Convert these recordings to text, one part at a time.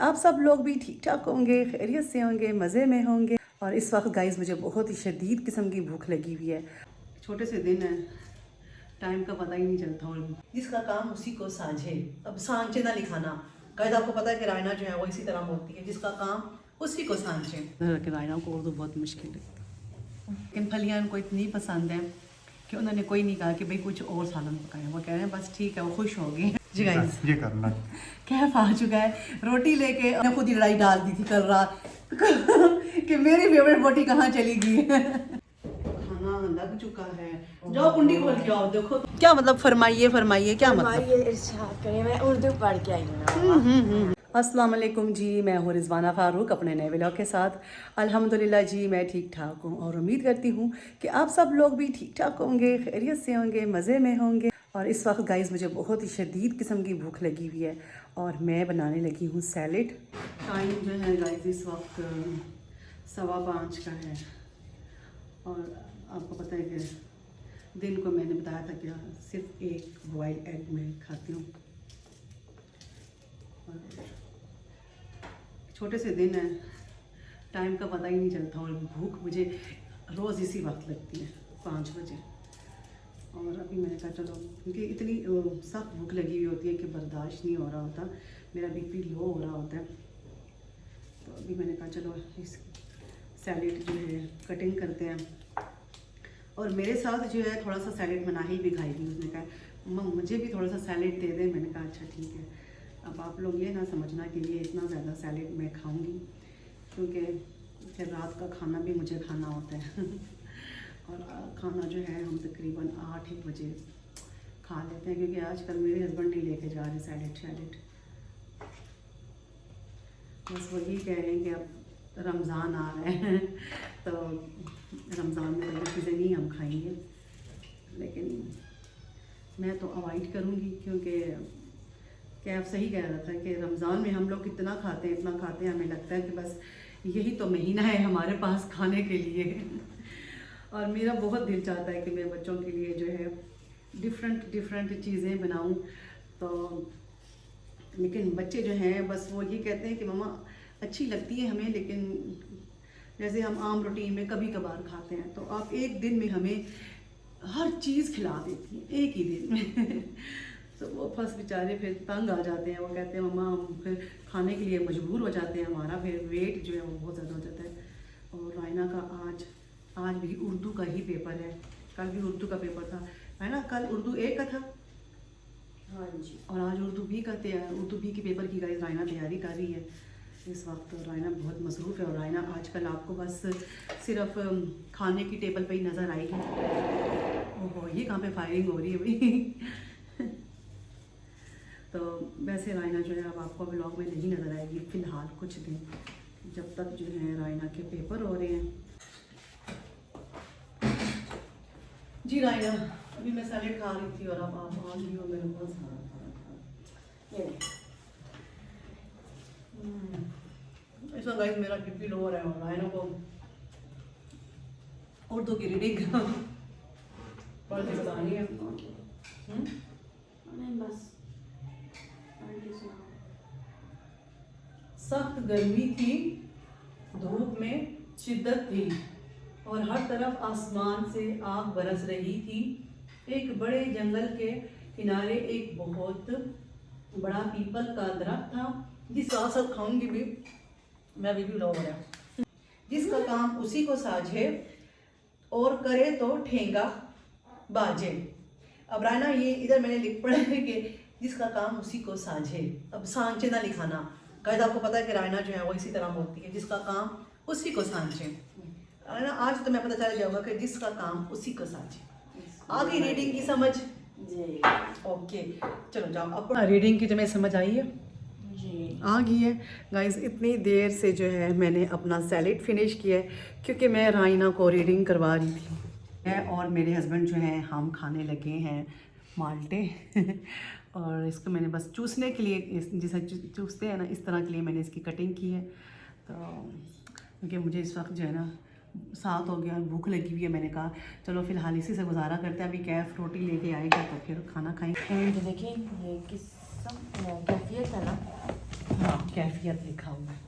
आप सब लोग भी ठीक ठाक होंगे, खैरियत से होंगे, मज़े में होंगे। और इस वक्त गाइस मुझे बहुत ही शदीद किस्म की भूख लगी हुई है। छोटे से दिन है, टाइम का पता ही नहीं चलता। और जिसका काम उसी को साझे, अब सांचे ना लिखाना। गाइस आपको पता है कि रायना जो है वो इसी तरह बोलती है, जिसका काम उसी को सांचे। रायना को उर्दू बहुत मुश्किल है, लेकिन फलियाँ उनको इतनी पसंद है कि उन्होंने कोई नहीं कहा कि भाई कुछ और सालन पकाए। वो कह रहे हैं बस ठीक है, वो खुश हो गए। जी गाइस ये करना कैफ आ चुका है। रोटी लेके मैंने खुद ही लड़ाई डाल दी थी कल रात कि मेरी फेवरेट रोटी कहाँ चली गई। खाना लग चुका है, जाओ कुंडी खोल के आओ। देखो क्या मतलब, फरमाइए फरमाइए क्या मतलब। इरशाद करें, मैं उर्दू पढ़ के आई हूँ। अस्सलाम वालेकुम जी, मैं हूँ रिजवाना फ़ारूक अपने नए व्लॉग के साथ। अल्हम्दुलिल्लाह जी मैं ठीक ठाक हूँ और उम्मीद करती हूँ कि आप सब लोग भी ठीक ठाक होंगे, खैरियत से होंगे, मज़े में होंगे। और इस वक्त गाइस मुझे बहुत ही शदीद किस्म की भूख लगी हुई है और मैं बनाने लगी हूँ सैलेड। टाइम जो है गाइस इस वक्त 5:15 का है। और आपको पता है कि दिन को मैंने बताया था कि सिर्फ एक बॉयल एग मैं खाती हूँ। छोटे से दिन है, टाइम का पता ही नहीं चलता। और भूख मुझे रोज़ इसी वक्त लगती है 5 बजे। और अभी मैंने कहा चलो, क्योंकि इतनी सख्त भूख लगी हुई होती है कि बर्दाश्त नहीं हो रहा होता, मेरा बीपी लो हो रहा होता है। तो अभी मैंने कहा चलो इस सैलेड जो है कटिंग करते हैं। और मेरे साथ जो है थोड़ा सा सैलेड मनाही भी खाएगी। उसने कहा मम्मा मुझे भी थोड़ा सा सैलेड दे दे। मैंने कहा अच्छा ठीक है। अब आप लोग ये ना समझना कि ये इतना ज़्यादा सैलेड मैं खाऊंगी, क्योंकि फिर रात का खाना भी मुझे खाना होता है। और खाना जो है हम तकरीबन 8-1 बजे खा लेते हैं, क्योंकि आजकल मेरे हस्बैंड नहीं लेके जा रहे सैलेड। बस वही कह रहे हैं कि अब रमज़ान आ रहा है तो रमज़ान में ये चीज़ें नहीं हम खाएंगे। लेकिन मैं तो अवॉइड करूँगी, क्योंकि कैफ सही कह रहा था कि रमज़ान में हम लोग इतना खाते हैं, हमें लगता है कि बस यही तो महीना है हमारे पास खाने के लिए। और मेरा बहुत दिल चाहता है कि मैं बच्चों के लिए जो है डिफरेंट चीज़ें बनाऊं। तो लेकिन बच्चे जो हैं बस वो ये कहते हैं कि मम्मा अच्छी लगती है हमें, लेकिन जैसे हम आम रूटीन में कभी कभार खाते हैं, तो आप एक दिन में हमें हर चीज़ खिला देती हैं एक ही दिन में। तो वो फर्स्ट बेचारे फिर तंग आ जाते हैं। वो कहते हैं मम्मा हम फिर खाने के लिए मजबूर हो जाते हैं, हमारा फिर वेट जो है वो बहुत ज़्यादा हो जाता है। और रायना का आज भी उर्दू का ही पेपर है, कल भी उर्दू का पेपर था, है ना। कल उर्दू ए का था, हाँ जी। और आज उर्दू बी का उर्दू बी के पेपर की गाइस रायना तैयारी कर रही है इस वक्त। रायना बहुत मसरूफ़ है और रायना आजकल आपको बस सिर्फ खाने की टेबल पे ही नज़र आएगी। ओहो ये कहाँ पे फायरिंग हो रही है भाई। तो वैसे रायना जो है अब आपको व्लॉग में नहीं नज़र आएगी फ़िलहाल कुछ दिन, जब तक जो है रायना के पेपर हो रहे हैं। जी रायना अभी मैं सैलेड खा रही थी और अब आप आ गई हो मेरे पास। ऐसा गाइस मेरा बीपी लो हो रहा है और रायना को उर्दू की रीडिंग पढ़ के बतानी है। नहीं बस सख्त गर्मी थी, धूप में शिद्दत थी और हर तरफ आसमान से आग बरस रही थी। एक बड़े जंगल के किनारे एक बहुत बड़ा पीपल का दरख्त था। जिस साथ साथ खाऊंगी भी मैं भी लो हो रहा है। जिसका काम उसी को साझे और करे तो ठेंगा बाजे। अब रायना ये इधर मैंने लिख पढ़ा है कि जिसका काम उसी को साझे, अब सांचे ना लिखाना। गाइस आपको पता है कि रायना जो है वो इसी तरह बोलती है, जिसका काम उसी को सांचे। रायना आज तो मैं पता चल जाऊंगा कि जिसका काम उसी को साझे। आगे रीडिंग की समझ जी। ओके चलो जाओ। अब रीडिंग की तुम्हें समझ आई है? जी आ गई है। गाइस इतनी देर से जो है मैंने अपना सैलेड फिनिश किया है, क्योंकि मैं रायना को रीडिंग करवा रही थी। मैं और मेरे हस्बैंड जो हैं हम खाने लगे हैं माल्टे। और इसको मैंने बस चूसने के लिए, जैसे चूसते हैं ना इस तरह के लिए मैंने इसकी कटिंग की है। तो क्योंकि मुझे इस वक्त जो है ना 7 हो गया और भूख लगी हुई है, मैंने कहा चलो फ़िलहाल इसी से गुजारा करते हैं। अभी कैफ रोटी लेके आएगा तो फिर खाना खाएंगे। तो देखिए ये किस कैफियत है ना, हाँ कैफियत लिखा हुआ है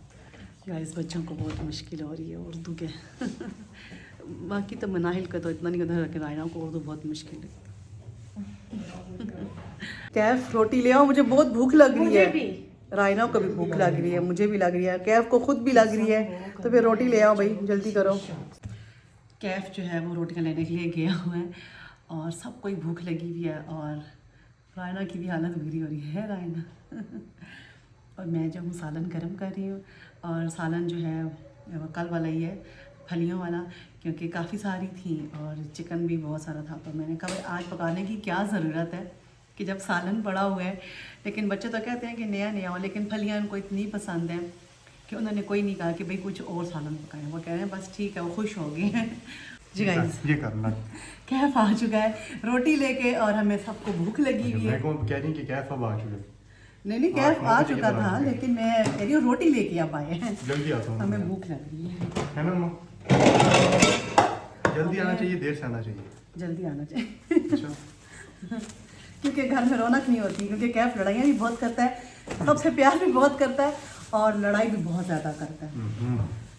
गाइस। बच्चों को बहुत मुश्किल हो रही है उर्दू के बाकी तो मनाहिल का तो इतना नहीं उधर रखे, रायना को उर्दू बहुत मुश्किल है। कैफ रोटी ले आओ, मुझे बहुत भूख लग रही है। रायना को भी भूख लग रही है, मुझे भी लग रही है, कैफ को खुद भी लग रही है, तो फिर रोटी ले आओ भाई, जल्दी करो। कैफ जो है वो रोटियां लेने के लिए गया हुआ है और सबको ही भूख लगी हुई है और रायना की भी हालत बुरी हो रही है। रायना और मैं जो हूँ सालन गर्म कर रही हूँ और सालन जो है वो कल वाला ही है, फलियों वाला, क्योंकि काफ़ी सारी थी और चिकन भी बहुत सारा था। तो मैंने कहा आज पकाने की क्या ज़रूरत है कि जब सालन पड़ा हुआ है। लेकिन बच्चे तो कहते हैं कि नया नया हो, लेकिन फलियाँ उनको इतनी पसंद है कि उन्होंने कोई नहीं कहा कि भाई कुछ और सालन पकाएं। वो कह रहे हैं बस ठीक है, वो खुश हो गए हैं। जी गाइस ये करना कैफ आ चुका है रोटी लेके और हमें सबको भूख लगी हुई है। मैं कौन कह रही कि कैफ अब आ चुका है। नहीं कैफ आ चुका था, लेकिन मैं कह रही हूँ रोटी लेके अब आए हैं। जल्दी आता हूँ, हमें भूख लग रही है ना अम्मा? जल्दी आना चाहिए, देर से आना चाहिए। जल्दी आना चाहिए अच्छा क्योंकि घर में रौनक नहीं होती, क्योंकि कैफ लड़ाइयाँ भी बहुत करता है, सबसे प्यार भी बहुत करता है और लड़ाई भी बहुत ज़्यादा करता है।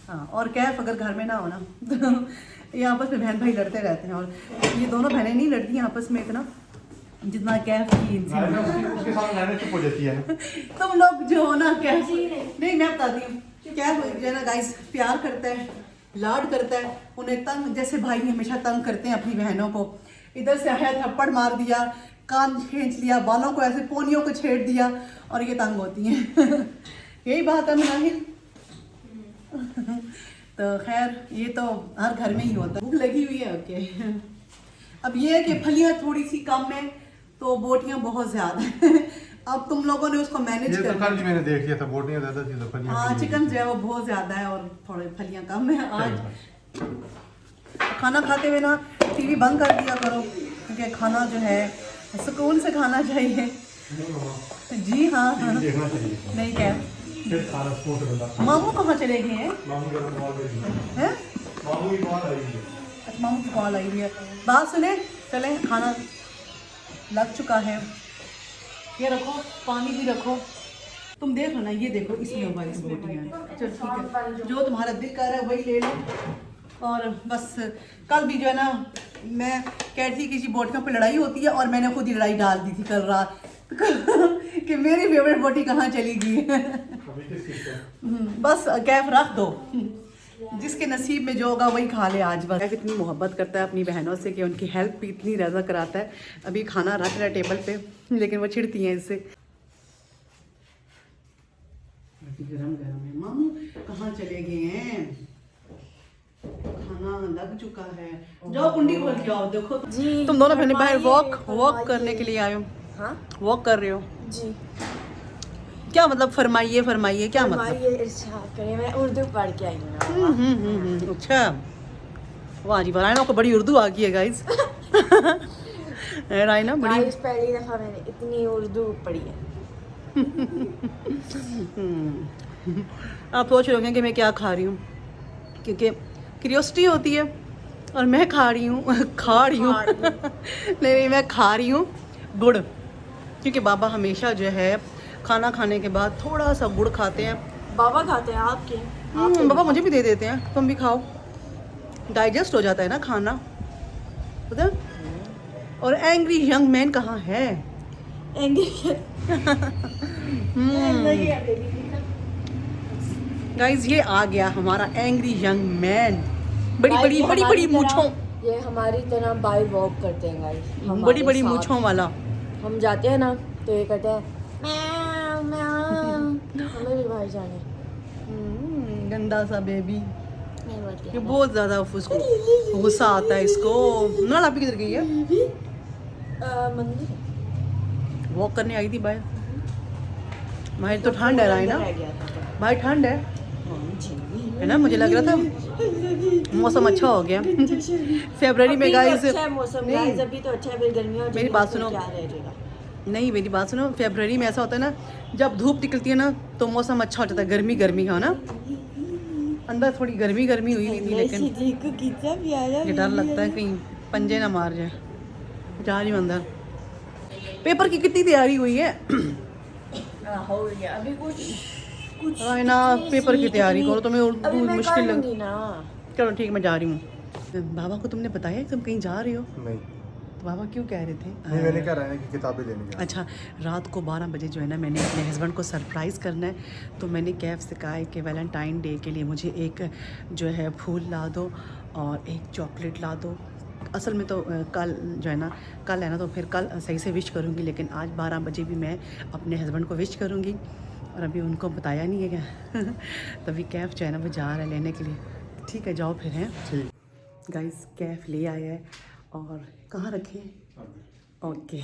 हाँ, और कैफ अगर घर में ना हो ना तो ये आपस में बहन भाई लड़ते रहते हैं। और ये दोनों बहनें नहीं लड़ती हैं आपस में इतना जितना कैफ की इनसे। उसके साथ रहने चुप हो जाती है ना। तुम लोग जो हो ना कैफ, नहीं मैं बताती हूँ, कैफ जो है ना गाइस प्यार करता है, लाड करता है, उन्हें तंग, जैसे भाई हमेशा तंग करते हैं अपनी बहनों को। इधर से आया थप्पड़ मार दिया, कान खींच लिया, बालों को ऐसे पोनियों को छेड़ दिया और ये तंग होती हैं यही बात है मनाहिल तो खैर ये तो हर घर में ही होता है। भूख लगी हुई है ओके। अब ये है कि फलियाँ थोड़ी सी कम है तो बोटियाँ बहुत ज़्यादा हैं अब तुम लोगों ने उसको मैनेज कर करना मैंने देख लिया था, बोटियां ज़्यादा थी तो फलियां। हाँ चिकन जो है वो बहुत ज़्यादा है और थोड़े फलियाँ कम है। आज खाना खाते हुए ना टीवी बंद कर दिया करो, क्योंकि खाना जो है सुकून से खाना चाहिए। जी हाँ देखना चाहिए। नहीं क्या फिर खाना स्पोर्ट बंदा। मामू कहाँ चले गए हैं? मामू का कॉल आई है। हैं? मामू की कॉल आई है। अच्छा मामू की कॉल आई हुई है। बात सुने, चले खाना लग चुका है। ये रखो, पानी भी रखो। तुम देख लो ना, ये देखो इसमें होगा इस बोटियाँ। चलो ठीक है, जो तुम्हारा दिल कर रहा है वही ले लो। और बस कल भी जो है ना मैं कह रही थी किसी बोटियों पे लड़ाई होती है और मैंने खुद ही लड़ाई डाल दी थी कल रात कि मेरी फेवरेट बोटी कहाँ चली गई बस कैफ रख दो, जिसके नसीब में जो होगा वही खा ले आज। बस कैफ इतनी मोहब्बत करता है अपनी बहनों से कि उनकी हेल्प भी इतनी ज़्यादा कराता है। अभी खाना रख रहा है टेबल पे, लेकिन वो चिढ़ती हैं इससे। गरम गरम है। मामू कहाँ चले गए हैं? खाना लग चुका है, जाओ कुंडी खोल के आओ। देखो जी, तुम दोनों बहनें बाहर फरमाइए। वॉक करने के लिए आए हो। हाँ वॉक कर रहे हो जी, क्या मतलब? फरमाइए फरमाइए क्या मतलब? फरमाइए, इरशाद करिए। मैं उर्दू पढ़ के आई हूँ ना। अच्छा वाह जी वाह, रायना को बड़ी उर्दू आ गई है गाइस रायना बड़ी गाइस पहली दफा मैंने इतनी उर्दू पढ़ी है। आप सोच रहे होंगे कि मैं क्या खा रही हूँ, क्योंकि क्यूरियोसिटी होती है और मैं खा रही हूँ नहीं मैं खा रही हूँ गुड़, क्योंकि बाबा हमेशा जो है खाना खाने के बाद थोड़ा सा गुड़ खाते हैं। बाबा खाते हैं आपके? बाबा मुझे भी दे देते हैं, तुम भी खाओ, डाइजेस्ट हो जाता है ना खाना, पता? और एंग्री यंग मैन कहाँ है? गाइस ये आ गया हमारा एंग्री यंग मैन, बड़ी मूंछों, ये हमारी तरह बाई वॉक करते हैं गाइस। बड़ी मूंछों वाला। हम जाते हैं ना तो ये कहते हैं म्याऊ म्याऊ। हमें भी बाहर जाना है। गंदा सा बेबी, नहीं बोलती ये बहुत ज़्यादा उसको गुस्सा आता है इसको। ना लापी किधर गई है? मंदिर वॉक करने आई थी बाहर। बाहर तो ठंड है राय ना, बाहर ठंड है ना? मुझे लग रहा था मौसम अच्छा हो गया फरवरी में गाइस। अच्छा मौसम गाइस, अभी तो अच्छा है, फिर गर्मी हो जाएगी। मेरी बात सुनो, क्या रहेगा? नहीं मेरी बात सुनो, फरवरी में ऐसा होता है ना, जब धूप निकलती है ना तो मौसम अच्छा हो जाता है, गर्मी हो ना। अंदर थोड़ी गर्मी हुई हुई थी, लेकिन ये डर लगता है कहीं पंजे ना मार जाए। जा रही हूँ अंदर। पेपर की कितनी तैयारी हुई है? हो गया अभी कुछ कुछ ना इतनी पेपर की सी, तैयारी इतनी- करो, तुम्हें अभी उर्दू मैं मुश्किल कर लग। लूंगी ना। चलो ठीक, मैं जा रही हूँ। बाबा को तुमने बताया कि तुम कहीं जा रही हो? नहीं तो बाबा क्यों कह रहे थे? नहीं, मैंने कह रहा है कि किताबें लेने गया। अच्छा, रात को 12 बजे जो है ना, मैंने अपने हस्बैंड को सरप्राइज़ करना है, तो मैंने कैफ से कहा है कि वैलेंटाइन डे के लिए मुझे एक जो है फूल ला दो और एक चॉकलेट ला दो। असल में तो कल जो है ना, कल है ना, तो फिर कल सही से विश करूँगी, लेकिन आज 12 बजे भी मैं अपने हस्बैंड को विश करूँगी और अभी उनको बताया नहीं है क्या। तभी कैफ जो है ना वो जा रहा है लेने के लिए। ठीक है, जाओ फिर हैं। ठीक। गाइस कैफ ले आया है और कहाँ रखे हैं? ओके।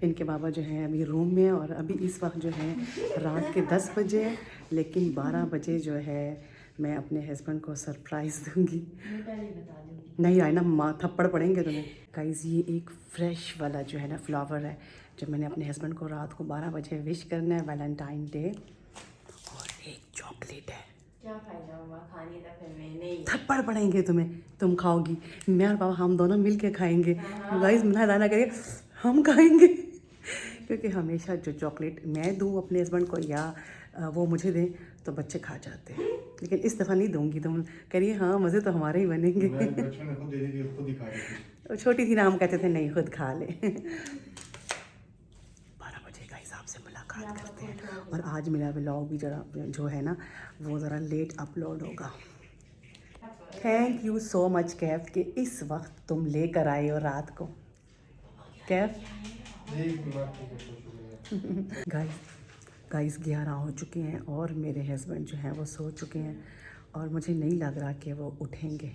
इनके बाबा जो हैं अभी रूम में, और अभी इस वक्त जो है रात के 10 बजे है, लेकिन 12 बजे जो है मैं अपने हस्बैंड को सरप्राइज़ दूंगी। नहीं आए ना, माँ थप्पड़ पड़ेंगे तुम्हें। गाइस ये एक फ्रेश वाला जो है ना फ्लावर है, जो मैंने अपने हस्बैंड को रात को 12 बजे विश करना है, वैलेंटाइन डे। और एक चॉकलेट है। क्या फायदा हुआ खाने का, फिर मैं नहीं। थप्पड़ पड़ेंगे तुम्हें, तुम खाओगी, मैं और बाबा हम दोनों मिल के खाएंगे। गाइस ना करिए, हम खाएंगे। क्योंकि हमेशा जो चॉकलेट मैं दूँ अपने हस्बैंड को या वो मुझे दें तो बच्चे खा जाते हैं, लेकिन इस दफ़ा नहीं दूंगी। तुम करिए हाँ, मज़े तो हमारे ही बनेंगे। मैं बचपन में खुद दे दी थी, खुद ही खा रही थी। छोटी थी ना, हम कहते थे नहीं खुद खा ले। 12 बजे का हिसाब से मुलाकात करते हैं। और आज मेरा व्लॉग भी जरा जो है ना वो ज़रा लेट अपलोड होगा। Thank you so much Kaif कि इस वक्त तुम लेकर आए हो रात को। कैफ गाइस 11 हो चुके हैं और मेरे हस्बैंड जो हैं वो सो चुके हैं, और मुझे नहीं लग रहा कि वो उठेंगे।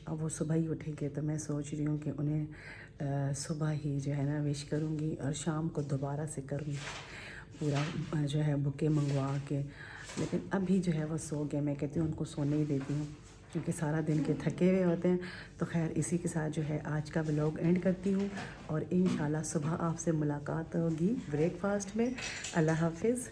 अब वो सुबह ही उठेंगे, तो मैं सोच रही हूँ कि उन्हें सुबह ही जो है ना विश करूँगी और शाम को दोबारा से करूँगी पूरा जो है बुके मंगवा के। लेकिन अभी जो है वो सो गए, मैं कहती हूँ उनको सोने ही देती हूँ क्योंकि सारा दिन के थके हुए होते हैं। तो खैर इसी के साथ जो है आज का व्लॉग एंड करती हूँ, और इंशाल्लाह सुबह आपसे मुलाकात होगी ब्रेकफास्ट में। अल्लाह हाफिज़।